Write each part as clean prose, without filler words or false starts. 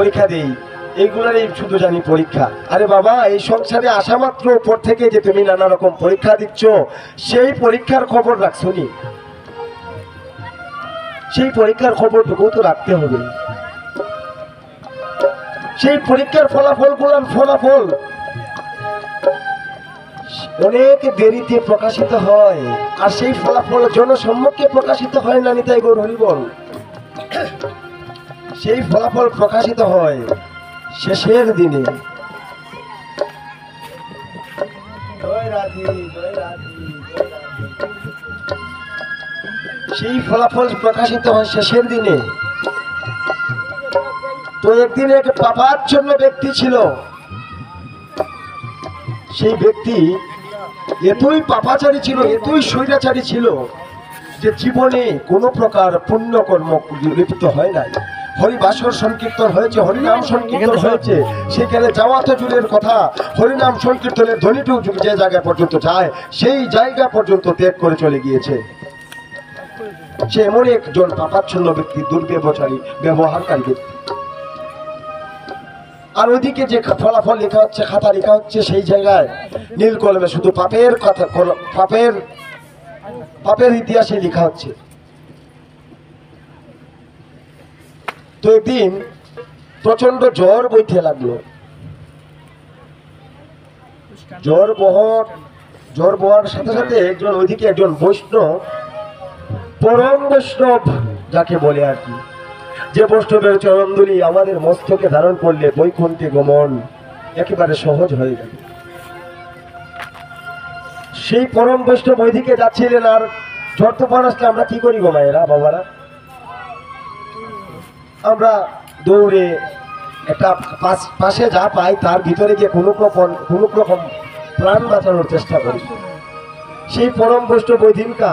পরীক্ষা দেই, এইগুলারই শুধু জানি পরীক্ষা। আরে বাবা, এই সংসারে আসা মাত্র উপর থেকে যে তুমি নানা রকম পরীক্ষা দিচ্ছ, সেই পরীক্ষার খবর রাখছো নি? সেই পরীক্ষার খবরটুকু তো রাখতে হবে। সেই পরীক্ষার ফলাফল অনেক দেরিতে প্রকাশিত হয়, আর সেই ফলাফল জনসম্মুখে প্রকাশিত হয় না। নিতাই গৌর হরি বল। সেই ফলাফল প্রকাশিত হয় শেষের দিনে। সেই ফলাফল প্রকাশিত হয় শেষের দিনে। তো একদিন এক পাপাচ্ছন্ন ব্যক্তি ছিল। সেই ব্যক্তি এতই পাপাচারী ছিল, এতই স্বৈরাচারী ছিল যে জীবনে কোনো প্রকার পুণ্যকর্ম লিপ্ত হয় নাই। হরিবাসর সংকীর্তন হয়েছে, হরিনাম সংকীর্তন হয়েছে, সেখানে যাওয়া তো দূরের কথা, হরিনাম সংকীর্তনের ধ্বনিটুকু যে জায়গা পর্যন্ত যায় সেই জায়গা পর্যন্ত ত্যাগ করে চলে গিয়েছে। সে এমন একজন পাপাচ্ছন্ন ব্যক্তি, দুর্ব্যবচারী, ব্যবহারকারী ব্যক্তি। আর ওইদিকে যে ফলাফল লেখা হচ্ছে, খাতা লেখা হচ্ছে, সেই জায়গায় নীল কলমে শুধু পাপের কথা, পাপের ইতিহাসে লেখা হচ্ছে। তো একদিন প্রচন্ড জ্বর বইতে লাগলো। জ্বর বহার সাথে সাথে একজন ওইদিকে একজন বৈষ্ণব, পরম বৈষ্ণব যাকে বলে আর কি, যে বৈষ্ণবের চরণধুলি আমাদের মস্তকে ধারণ করলে বৈকুণ্ঠে গমন একেবারে সহজ হয়ে যাবে। সেই পরম বৈষ্ণব ওইদিকে যাচ্ছিলেন। আর ঝড় তুফান আসলে আমরা কি করি গো মায়েরা, বাবারা? আমরা দৌড়ে একটা পাশে যা পাই তার ভিতরে গিয়ে কোনো রকম প্রাণ বাঁচানোর চেষ্টা করি। সেই পরম বৈষ্ণব ওই দিনকা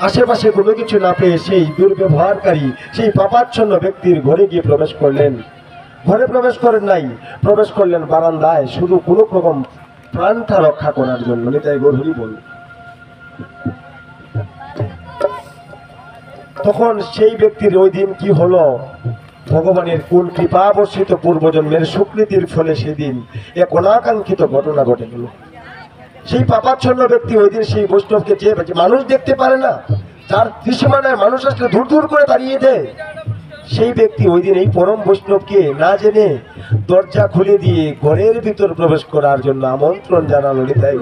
আশেপাশে কোনো কিছু না পেয়ে সেই দুর্ব্যবহারকারী, সেই পাপাচ্ছন্ন ব্যক্তির ঘরে গিয়ে প্রবেশ করলেন। ঘরে প্রবেশ করেন নাই, প্রবেশ করলেন বারান্দায়, শুধু কোনো রকম প্রাণটা রক্ষা করার জন্য। নিতাই গৌর হরি বল। তখন সেই ব্যক্তির ওই দিন কি হলো, ভগবানের কোন কৃপা বর্ষিত পূর্বজন্মের স্বীকৃতির ফলে সেদিন এক অনাকাঙ্ক্ষিত ঘটনা ঘটে গেল। সেই পাপাচ্ছন্ন ব্যক্তি ওই দিন সেই বৈষ্ণবকে যে মানুষ দেখতে পারে না, তার ত্রিসীমানায় মানুষ আসলে দূর দূর করে দাঁড়িয়ে দেয়, সেই ব্যক্তি ওই দিন এই পরম বৈষ্ণবকে না জেনে দরজা খুলে দিয়ে ঘরের ভিতর প্রবেশ করার জন্য আমন্ত্রণ জানালো। তাই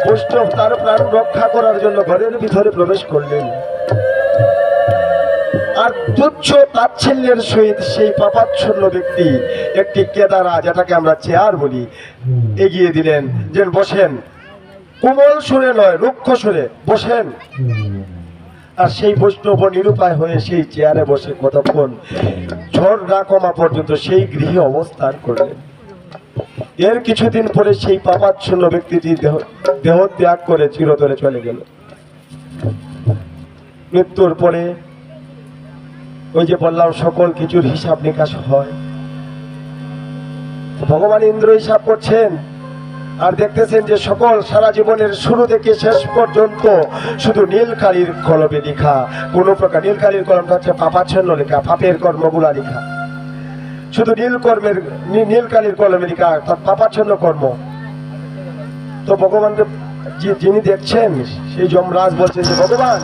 বৈষ্ণব তার প্রাণ রক্ষা করার জন্য ঘরের ভিতরে প্রবেশ করলেন। আর তুচ্ছ তাচ্ছিল্যের সহিত সেই পাপাচ্ছন্ন ব্যক্তি একটি কেদারা, যেটাকে আমরা চেয়ার বলি, এগিয়ে দিলেন যে বসেন। কোমল সুরে নয়, রুক্ষ সুরে বসেন। আর সেই বৈষ্ণব নিরুপায় হয়ে সেই চেয়ারে বসে কতক্ষণ ঝড় না কমা পর্যন্ত সেই গৃহে অবস্থান করলেন। এর কিছুদিন পরে সেই পাপাচ্ছন্ন ব্যক্তিটি দেহ ত্যাগ করে চিরতরে চলে গেল। মৃত্যুর পরে ওই যে বললাম সকল কিছুর হিসাব নিকাশ হয়। ভগবান ইন্দ্র হিসাব করছেন আর দেখতেছেন যে সকল সারা জীবনের শুরু থেকে শেষ পর্যন্ত শুধু নীলকালির কলমে লেখা। কোনো প্রকার নীলকালির কলমটা হচ্ছে পাপাচ্ছন্ন লেখা, পাপের কর্মগুলা লেখা, শুধু নীলকালির কলমে লেখা, অর্থাৎ পাপাচ্ছন্ন কর্ম। তো ভগবান যিনি দেখছেন সেই যমরাজ বলছেন যে ভগবান,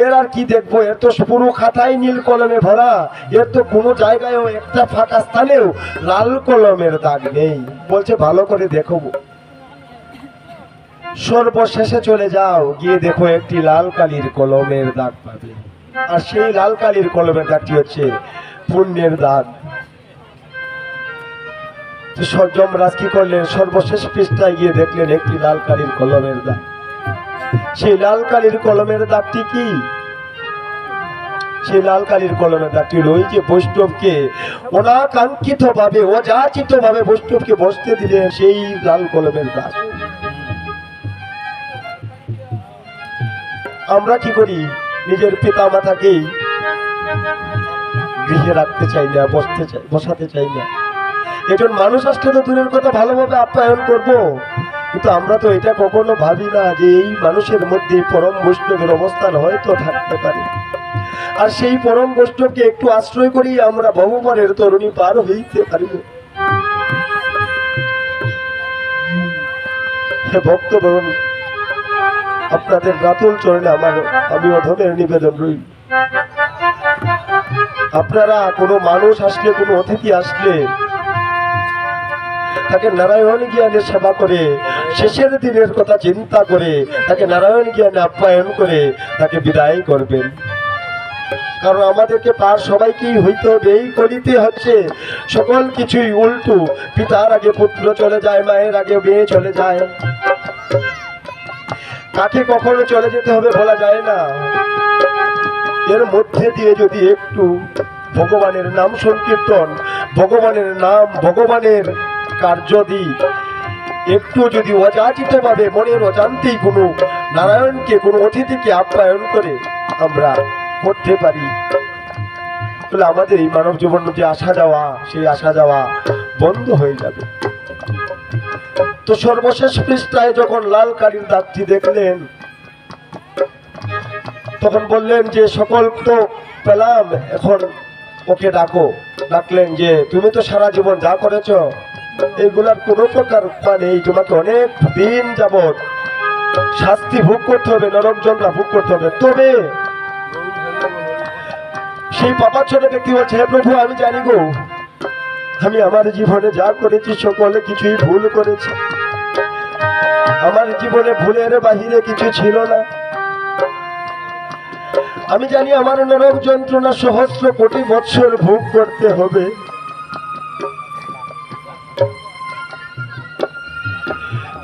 এর আর কি দেখবো, এর তো পুরো খাতায় নীল কলমে ভরা, এর তো কোনো জায়গায়ও একটা ফাঁকা স্থানেও লাল কলমের দাগ নেই। বলছে ভালো করে দেখো, সর্বশেষে চলে যাও, গিয়ে দেখো একটি লাল কালির কলমের দাগ পাবে। আর সেই লাল কালির কলমের দাগটি হচ্ছে পুণ্যের দাগ। যমরাজ কি করলেন, সর্বশেষ পৃষ্ঠায় গিয়ে দেখলেন একটি লাল কালির কলমের দাগ। সেই লাল কালির কলমের দাগটি কি? সেই লাল কালির কলমের দাগটি ওই যে বৈষ্ণবকে অনাকাঙ্ক্ষিত ভাবে, অযাচিত ভাবে বৈষ্ণবকে বসতে দিলেন, সেই লাল কলমের দাগ। আমরা কি করি, নিজের পিতা মাতাকেই গৃহে রাখতে চাই না, বসাতে চাই না। একজন মানুষ আসলে তো দূরের কথা ভালোভাবে আপ্যায়ন করবো, কিন্তু আমরা তো এটা কখনো ভাবি না যে এই মানুষের মধ্যে পরম বৈষ্ণবের অবস্থান হয়তো থাকতে পারে। আর সেই পরম বৈষ্ণবকে একটু আশ্রয় করি আমরা ভগবানের তরুণী পার হইতে পারিব। হে ভক্তগণ, আপনাদের রাতুল চরণে আমি অধমের নিবেদন রইল। আপনারা কোনো মানুষ আসলে, কোনো অতিথি আসলে তাকে নারায়ণ জ্ঞানে সেবা করে, শেষের দিনের কথা চিন্তা করে তাকে নারায়ণ জ্ঞানে আপ্যায়ন করে তাকে বিদায় করবেন। কারণ আমাদেরকে পার সবাইকেই হইতে হবে। এই কলিতে হচ্ছে সকল কিছুই উল্টো। পিতার আগে পুত্র চলে যায়, মায়ের আগে মেয়ে চলে যায়। কাকে কখনো চলে যেতে হবে বলা যায় না। এর মধ্যে দিয়ে যদি একটু ভগবানের নাম সংকীর্তন, ভগবানের নাম, ভগবানের কার্য দিই, একটু যদি অযাচিত ভাবে মনের অজান্তেই কোনো নারায়ণকে, কোনো অতিথিকে আপ্যায়ন করে আমরা করতে পারি, তাহলে আমাদের এই মানব জীবন যে আসা যাওয়া, সেই আসা যাওয়া বন্ধ হয়ে যাবে। তো সর্বশেষ পৃষ্ঠায় যখন লাল কালির দাগটি দেখলেন, তখন বললেন যে সকল তো পেলাম, এখন ওকে ডাকো। ডাকলেন যে তুমি তো সারা জীবন যা করেছ এইগুলার কোনো প্রকার নেই, তোমাকে অনেক দিন যাবৎ শাস্তি ভোগ করতে হবে, নরক যন্ত্রণা ভোগ করতে হবে। তবে সেই পাপাচ্ছন্ন ব্যক্তি বলছে, হে প্রভু, আমি জানি গো, আমি আমার জীবনে যা করেছি সকলে কিছুই ভুল করেছি। আমার জীবনে ভুলের বাহিরে কিছু ছিল না। আমি জানি আমার নরক যন্ত্রণা সহস্র কোটি বৎসর ভোগ করতে হবে।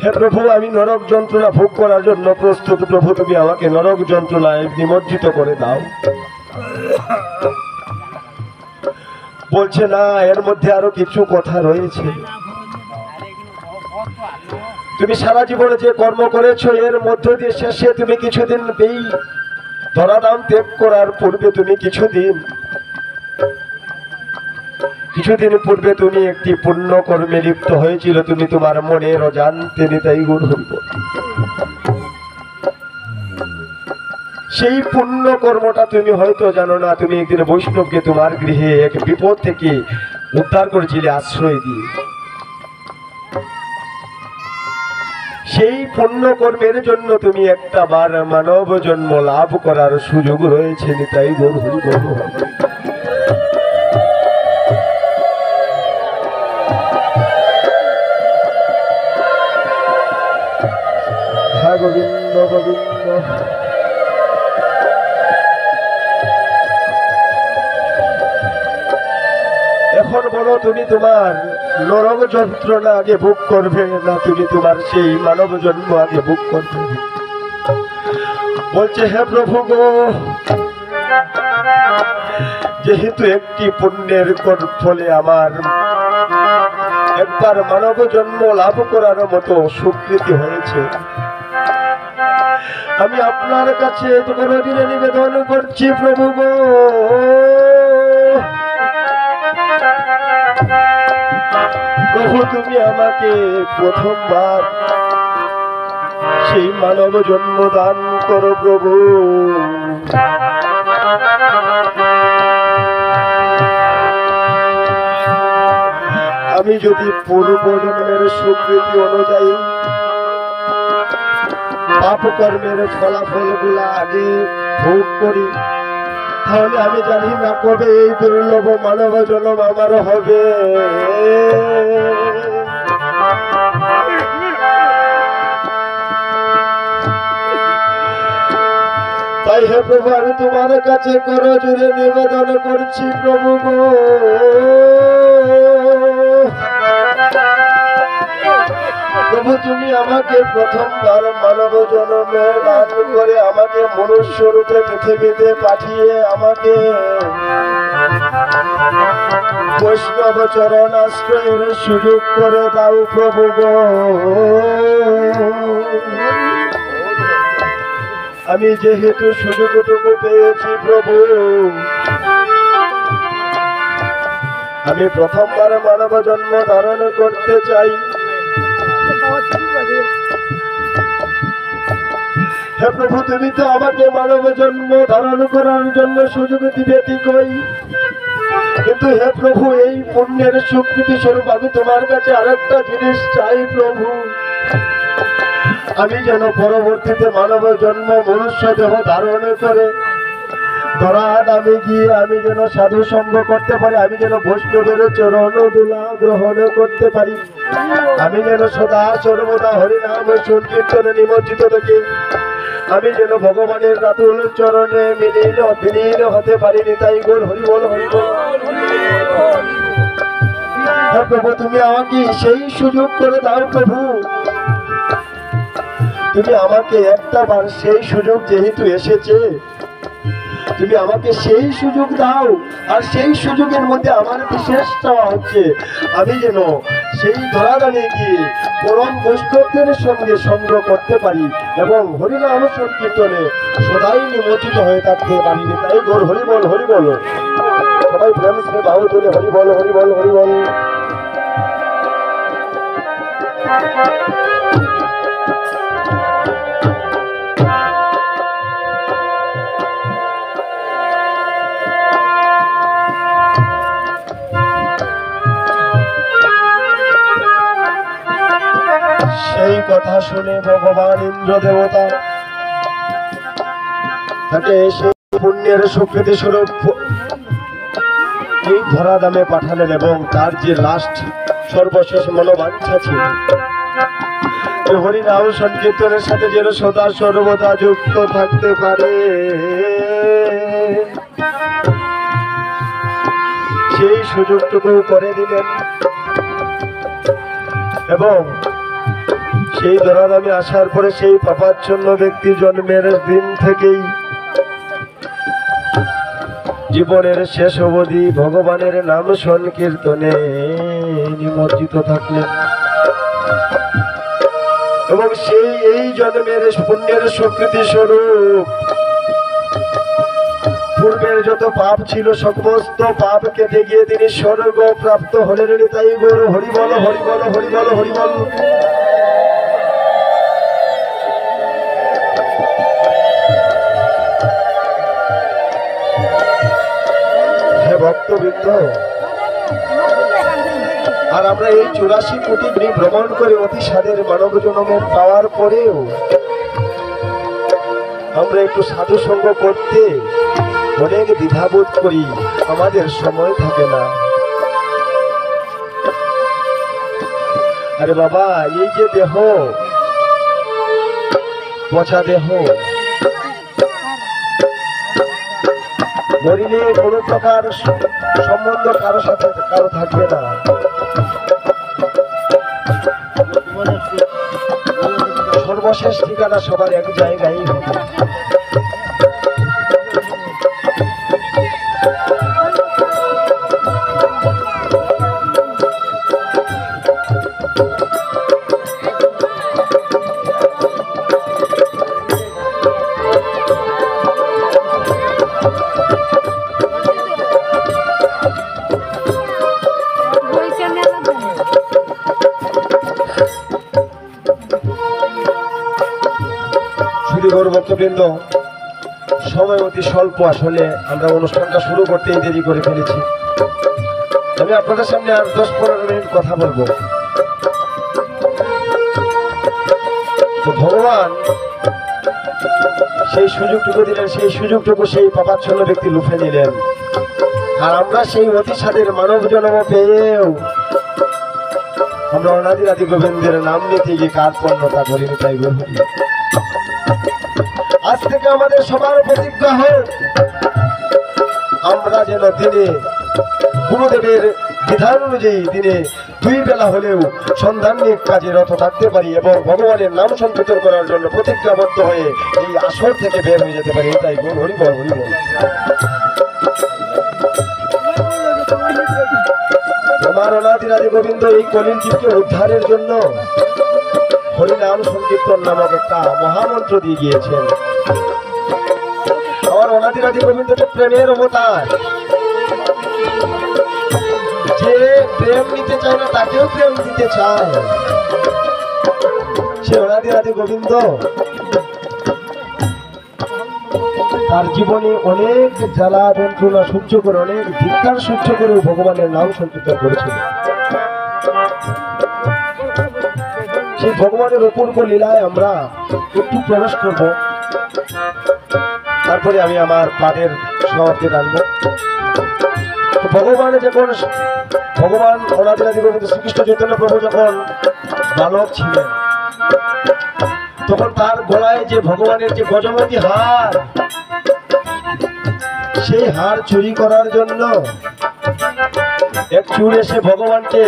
হে প্রভু, আমি নরক যন্ত্রণা ভোগ করার জন্য প্রস্তুত। প্রভু, তুমি আমাকে নরক যন্ত্রণায় নিমজ্জিত করে দাও। বলছে না, এর মধ্যে আরো কিছু কথা রয়েছে। তুমি সারা জীবনে যে কর্ম করেছো, এর মধ্য দিয়ে শেষে তুমি কিছুদিন এই ধরাধাম ত্যাগ করার পূর্বে তুমি কিছুদিন পূর্বে তুমি একটি পুণ্য কর্মে লিপ্ত হয়েছিল। তুমি তোমার মনের অজান্তে নিতাই গৌর হইব। সেই পুণ্য কর্মটা তুমি হয়তো জানো না। তুমি একদিন বৈষ্ণবকে তোমার গৃহে এক বিপদ থেকে উদ্ধার করেছিলে আশ্রয় দিয়ে। সেই পুণ্য কর্মের জন্য তুমি একটা বার মানব জন্ম লাভ করার সুযোগ রয়েছে। নিতাই গৌর হইব। হ্যাঁ গোবিন্দ গোবিন্দ। এখন বলো, তুমি তোমার নরক যন্ত্রণা আগে ভোগ করবে না তুমি তোমার সেই মানব জন্ম আগে ভোগ করবে? বলছে, হে প্রভু গো, যেহেতু একটি পুণ্যের ফলে আমার একবার মানব জন্ম লাভ করার মতো স্বীকৃতি হয়েছে, আমি আপনার কাছে কোনদিনে নিবেদন করছি প্রভু গো, প্রভু তুমি আমাকে প্রথমবার সেই মানব জন্ম দান করো প্রভু। আমি যদি পূর্ব জন্মের স্বীকৃতি অনুযায়ী পাপ কর্মের ফলাফল গুলা আগে ভোগ করি, তাহলে আমি জানি না কবে এই দুর্লভ মানব জন্ম আমার হবে। তাই হে প্রভু, আমি তোমার কাছে করো জুড়ে নিবেদন করছি প্রভু গো, প্রভু তুমি আমাকে প্রথমবার মানব জন্মে দান করে আমাকে মনুষ্য রূপে পৃথিবীতে পাঠিয়ে আমাকে বৈষ্ণব চরণ আশ্রয়ের সুযোগ করে দাও প্রভু গো। আমি যেহেতু সুযোগটুকু পেয়েছি প্রভু, আমি প্রথমবার মানব জন্ম ধারণ করতে চাই। হে প্রভু, তুমি তো আমাকে মানব জন্ম ধারণ করার জন্য সুযোগ দিবে ঠিকই, কিন্তু হে প্রভু, এই পুণ্যের স্বীকৃতি স্বরূপ আমি তোমার কাছে আরেকটা জিনিস চাই প্রভু। আমি যেন পরবর্তীতে মানব জন্ম মনুষ্য দেহ ধারণ করে ধরাধামে গিয়ে আমি যেন সাধু সঙ্গ করতে পারি, আমি যেন বৈষ্ণবের চরণ ধুলা গ্রহণ করতে পারি, আমি যেন সদা সর্বদা হরিনাম সংকীর্তনে নিমজ্জিত থাকি, আমি যেন ভগবানের রাতুল চরণে বিলীন হতে পারিনি। তাই গোর হরি বল, হরি বল। প্রভু, তুমি আমাকে সেই সুযোগ করে দাও প্রভু। তুমি আমাকে একটা বার সেই সুযোগ যেহেতু এসেছে, তুমি আমাকে সেই সুযোগ দাও। আর সেই সুযোগের মধ্যে আমার বিশেষ চাওয়া হচ্ছে আমি যেন সেই ধরাধামে গিয়ে পরম বৈষ্ণবদের সঙ্গে সঙ্গ করতে পারি এবং হরিনাম সংকীর্তনে সদাই নিমজ্জিত হয়ে থাকতে পারি। তাই গোর হরি বল, হরি বল। সবাই প্রেম সে বাহু তুলে হরি বল, হরি বল, হরি বল। সেই কথা শুনে ভগবান ইন্দ্র দেবতা তাকে সেই পুণ্যের স্বীকৃতি স্বরূপ এই ধরাধামে পাঠালেন এবং তার যে লাস্ট সর্বশেষ মনোবাঞ্ছা ছিল হরিনাম সংকীর্তনের সাথে যেন সদা সর্বদা যুক্ত থাকতে পারে, সেই সুযোগটুকু করে দিলেন। এবং সেই ধরাধামে আসার পরে সেই পাপাচ্ছন্ন ব্যক্তি জন্মের দিন থেকেই জীবনের শেষ অবধি ভগবানের নাম সংকীর্তনে নিমজ্জিত থাকলেন এবং সেই এই জন্মের পুণ্যের স্বীকৃতি স্বরূপ পূর্বের যত পাপ ছিল সমস্ত পাপ কেটে গিয়ে তিনি স্বর্গ প্রাপ্ত হলেন। তাই গৌর হরি বল, হরি বল, হরি বল, হরি বল। হে ভক্তবৃন্দ, আর আমরা এই 84 কোটি ভ্রমণ করে অতি সাধের মানব জন্মের পাওয়ার পরেও আমরা একটু সাধু সঙ্গ করতে অনেক দ্বিধাবোধ করি, আমাদের সময় থাকে না। আরে বাবা, এই যে দেহ, পচা দেহ, মরিলে কোনো প্রকার সম্বন্ধ কারো সাথে কারো থাকবে না। সর্বশেষ ঠিকানা সবার এক জায়গায় হবে। ভক্তবৃন্দ, সময় অতি স্বল্প, আসলে আমরা অনুষ্ঠানটা শুরু করতেই দেরি করে ফেলেছি। আমি আপনাদের সামনে আর 10-15 মিনিট কথা বলবো। তো ভগবান সেই সুযোগটুকু দিলেন, সেই সুযোগটুকু সেই পাপাচ্ছন্ন ব্যক্তি লুফে নিলেন। আর আমরা সেই অতি সাধের মানব জন্ম পেয়েও আমরা অনাদি আদি গোবিন্দের নাম নিতে গিয়ে কার্পণ্যতা করিনি। তাই বলি, আজ থেকে আমাদের সবার প্রতিজ্ঞা হোক, আমরা যেন দিনে গুরুদেবের বিধান অনুযায়ী দিনে 2 বেলা হলেও সন্ধানিক কাজে রত থাকতে পারি এবং ভগবানের নাম সংকীর্তন করার জন্য প্রতিজ্ঞাবদ্ধ হয়ে এই আসর থেকে বের হয়ে যেতে পারি। তাই বল, হরি বল, হরি বল। আমার অনাদি আদি গোবিন্দ এই কলির জীবকে উদ্ধারের জন্য হরিনাম সংকীর্তন নামক একটা মহামন্ত্র দিয়ে গিয়েছেন। আমার অনাদি আদি গোবিন্দ তো প্রেমের অবতার, যে প্রেম নিতে চায় না তাকেও প্রেম দিতে চায়। সে অনাদি আদি গোবিন্দ তার জীবনে অনেক জ্বালা যন্ত্রণা সহ্য করে, অনেক ধিক্কার সহ্য করেও ভগবানের নাম সংকীর্তন করেছিল। সেই ভগবানের অপূর্ব লীলায় আমরা একটু প্রবেশ করব, তারপরে আমি আমার পাঠের সমাপ্তি টানবো। ভগবান অনাদি গোবিন্দ শ্রীকৃষ্ণ চৈতন্য প্রভু যখন বালক ছিলেন, তখন তার গলায় যে ভগবানের যে গজমতি হার, সেই হার চুরি করার জন্য এক চোর এসে ভগবানকে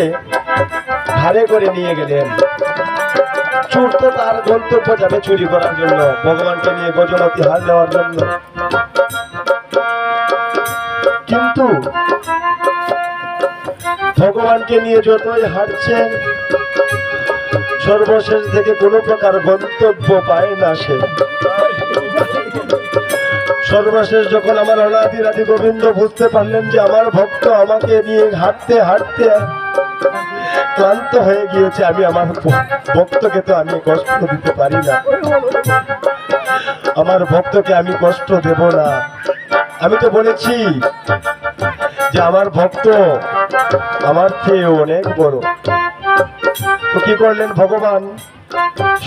ঘাড়ে করে নিয়ে গেলেন। চোর তো তার গন্তব্য যাবে চুরি করার জন্য, ভগবানকে নিয়ে গজমতি হার নেওয়ার জন্য। কিন্তু ভগবানকে নিয়ে যতই হাঁটছেন, সর্বশেষ থেকে কোনো প্রকার গন্তব্য পায় না সে। সর্বশেষ যখন আমার অনাদি রাধি গোবিন্দ বুঝতে পারলেন যে আমার ভক্ত আমাকে নিয়ে হাঁটতে হাঁটতে ক্লান্ত হয়ে গিয়েছে, আমি আমার ভক্তকে তো আমি কষ্ট দিতে পারি না, আমার ভক্তকে আমি কষ্ট দেব না। আমি তো বলেছি যে আমার ভক্ত আমার চেয়ে অনেক বড়। তো কি করলেন ভগবান?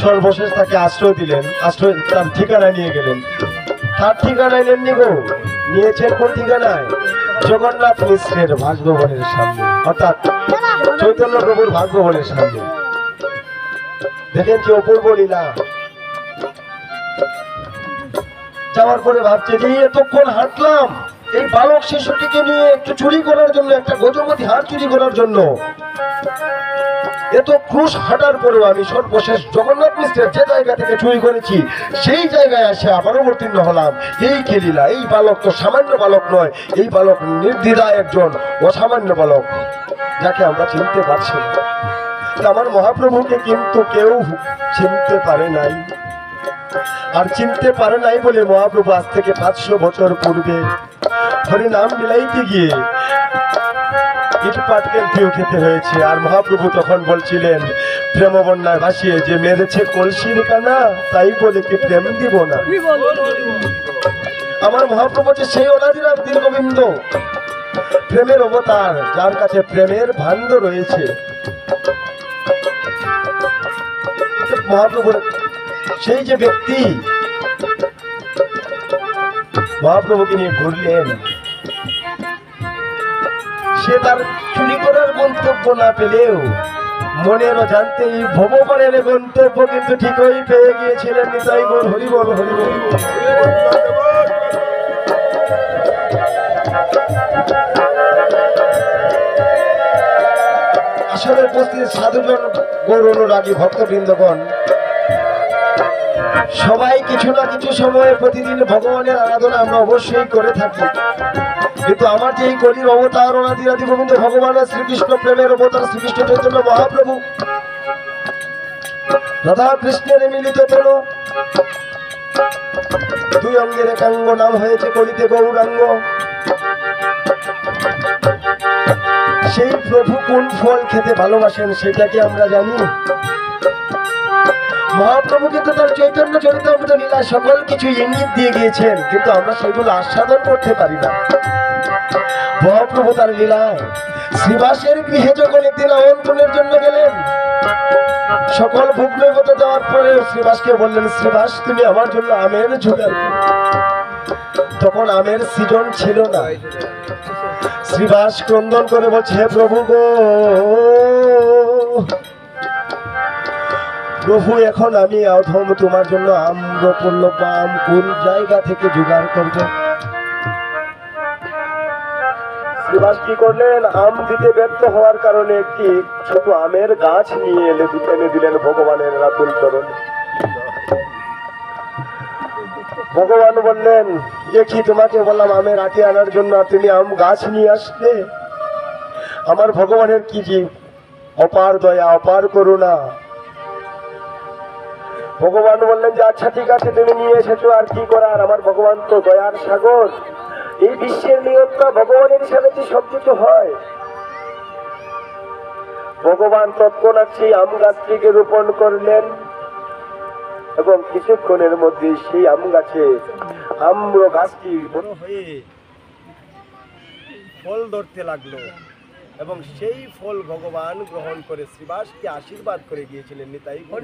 সর্বশেষ তাকে আশ্রয় দিলেন, আশ্রয় তার ঠিকানায় নিয়ে গেলেন। তার ঠিকানায় নেননি গো, নিয়েছেন কোন ঠিকানায়? জগন্নাথ মিশ্রের ভাগ্যবনের সামনে, অর্থাৎ চৈতন্য প্রভুর ভাগ্যবনের সামনে। দেখেন কি অপূর্ব লীলা। যাওয়ার পরে ভাবছে যে এতক্ষণ হাঁটলাম এই বালক শিশুটিকে নিয়ে একটু চুরি করার জন্য, একটা গজমতি হার চুরি করার জন্য, এত ক্রুশ হাঁটার পরেও আমি সর্বশেষ জগন্নাথ মিশ্রের যে জায়গা থেকে চুরি করেছি সেই জায়গায় এসে আবারও অবতীর্ণ হলাম। এই কি লীলা! এই বালক তো সামান্য বালক নয়, এই বালক নির্দ্বিধায় একজন অসামান্য বালক, যাকে আমরা চিনতে পারছি না। আমার মহাপ্রভুকে কিন্তু কেউ চিনতে পারে নাই, আর চিনতে পারে নাই বলে মহাপ্রভু আজ থেকে 500 বছর পূর্বে হরিনাম বিলাইতে গিয়ে ইটপাটকেল দিয়েও খেতে হয়েছে। আর মহাপ্রভু তখন বলছিলেন প্রেম বন্যায় ভাসিয়ে, যে মেরেছে কলসির কানা তাই বলে কি প্রেম দিব না। আমার মহাপ্রভু যে সেই অনাদি রাধি গোবিন্দ, প্রেমের অবতার, যার কাছে প্রেমের ভাণ্ড রয়েছে। মহাপ্রভুর সেই যে ব্যক্তি মহাপ্রভুকে নিয়ে ঘুরলেন, সে তার চুরি করার গন্তব্য না পেলেও মনের জানতে এই ভগবানের গন্তব্য কিন্তু ঠিকই পেয়ে গিয়েছিলেন। নিতাই বল হরি বল, হরি বল। আসলে উপস্থিত সাধুজন, গৌর অনুরাগী ভক্তবৃন্দগণ, সবাই কিছু না কিছু সময়ে প্রতিদিন ভগবানের আরাধনা আমরা অবশ্যই করে থাকি। কিন্তু আমার যে এই কলির অবতার অনাদি রাধি গোবিন্দ ভগবানের শ্রীকৃষ্ণ, প্রেমের অবতার শ্রীকৃষ্ণ চৈতন্য মহাপ্রভু, রাধা কৃষ্ণের মিলিত তনু, দুই অঙ্গের একাঙ্গ, নাম হয়েছে কলিতে গৌরাঙ্গ। সেই প্রভু কোন ফল খেতে ভালোবাসেন সেটা কি আমরা জানি? মহাপ্রভু কিন্তু তার চৈতন্য চরিতামৃত লীলা সকল কিছু ইঙ্গিত দিয়ে গিয়েছেন, কিন্তু আমরা সেগুলো আস্বাদন করতে পারি না। মহাপ্রভু তার লীলায় শ্রীবাসের গৃহে যখন একদিন আমন্ত্রণের জন্য গেলেন, সকল ভোগ নৈবেদ্য দেওয়ার পরে শ্রীবাসকে বললেন, শ্রীবাস তুমি আমার জন্য আমের জোগাড় করো। তখন আমের সিজন ছিল না। শ্রীবাস ক্রন্দন করে বলছে, হে প্রভু গো, প্রভু এখন আমি অধম তোমার জন্য আম্রপল্ল বা আম কোন জায়গা থেকে জোগাড় করব? শ্রীবাস কি করলেন? আম দিতে ব্যর্থ হওয়ার কারণে একটি ছোট আমের গাছ নিয়ে এনে দিলেন ভগবানের রাতুল চরণ। ভগবান বললেন, দেখি তোমাকে বললাম আমের আটি আনার জন্য, আর তুমি আম গাছ নিয়ে আসলে। আমার ভগবানের কি যে অপার দয়া, অপার করুণা। ভগবান বললেন যে আচ্ছা ঠিক আছে, তুমি নিয়ে এসেছো, আর কি করার। আমার ভগবান তো দয়ার সাগর, এই বিশ্বের নিয়ন্ত্রণ ভগবানের হিসাবে যে সব কিছু হয়। ভগবান তৎক্ষণাৎ সেই আম গাছটিকে রোপণ করলেন এবং কিছুক্ষণের মধ্যে সেই আম গাছে আম্র গাছটি বড় হয়ে ফল ধরতে লাগলো এবং সেই ফল ভগবান গ্রহণ করে শ্রীবাসকে আশীর্বাদ করে গিয়েছিলেন। নিতাই গৌর।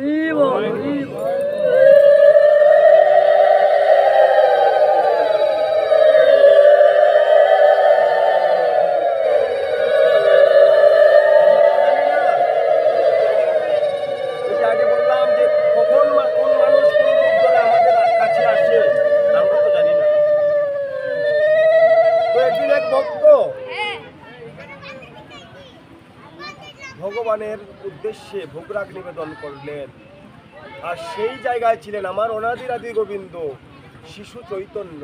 ভগবানের উদ্দেশ্যে ভোগরাগ নিবেদন করলেন, আর সেই জায়গায় ছিলেন আমার অনাদির আদি গোবিন্দ শিশু চৈতন্য।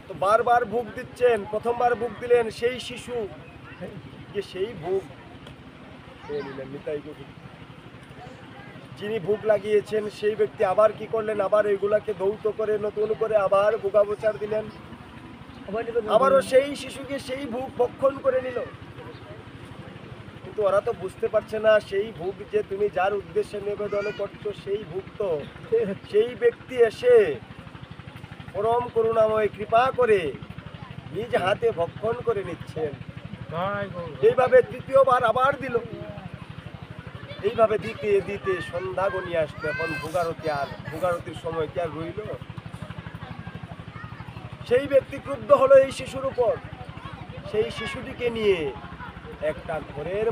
তো বারবার ভোগ দিচ্ছেন, প্রথমবার ভোগ দিলেন সেই শিশু, সেই ভোগ খেয়ে নিলেন নিতাই গোবিন্দ। যিনি ভোগ লাগিয়েছেন সেই ব্যক্তি আবার কি করলেন, আবার এগুলাকে ধৌত করে নতুন করে আবার ভোগাবচার দিলেন, আবারও সেই শিশুকে সেই ভোগ ভক্ষণ করে নিল। কিন্তু ওরা তো বুঝতে পারছে না সেই ভোগ যে তুমি যার উদ্দেশ্যে নিবেদন করছো সেই ভোগ তো সেই ব্যক্তি এসে পরম করুণাময় কৃপা করে নিজ হাতে ভক্ষণ করে নিচ্ছেন। এইভাবে তৃতীয়বার আবার দিল, এইভাবে দিতে দিতে সন্ধ্যা গনিয়ে আসলো। এখন ভোগারতি, আর ভোগারতির সময় কি আর রইল? সেই ব্যক্তি ক্রুদ্ধ হলো এই শিশুর উপর, সেই শিশুটিকে নিয়ে একটা ঘরের